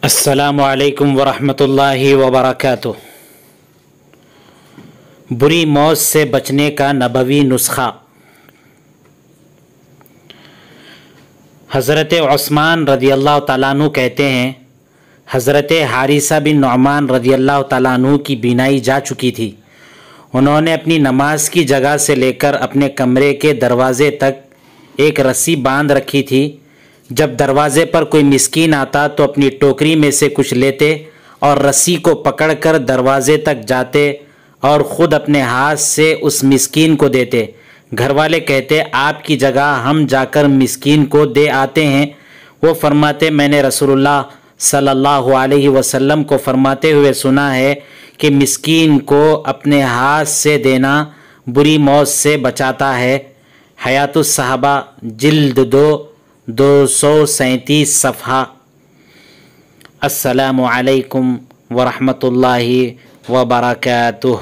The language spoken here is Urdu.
السلام علیکم ورحمۃ اللہ وبرکاتہ۔ بری موت سے بچنے کا نبوی نسخہ۔ حضرت عثمان رضی اللہ تعالیٰ عنہ کہتے ہیں، حضرت حارثہ بن نعمان رضی اللہ تعالیٰ عنہ کی بینائی جا چکی تھی۔ انہوں نے اپنی نماز کی جگہ سے لے کر اپنے کمرے کے دروازے تک ایک رسی باندھ رکھی تھی۔ جب دروازے پر کوئی مسکین آتا تو اپنی ٹوکری میں سے کچھ لیتے اور رسی کو پکڑ کر دروازے تک جاتے اور خود اپنے ہاتھ سے اس مسکین کو دیتے۔ گھر والے کہتے، آپ کی جگہ ہم جا کر مسکین کو دے آتے ہیں۔ وہ فرماتے، میں نے رسول اللہ صلی اللہ علیہ وسلم کو فرماتے ہوئے سنا ہے کہ مسکین کو اپنے ہاتھ سے دینا بری موت سے بچاتا ہے۔ حیات الصحابہ جلد 2 237 صفحہ۔ السلام علیکم ورحمۃ اللہ وبرکاتہ۔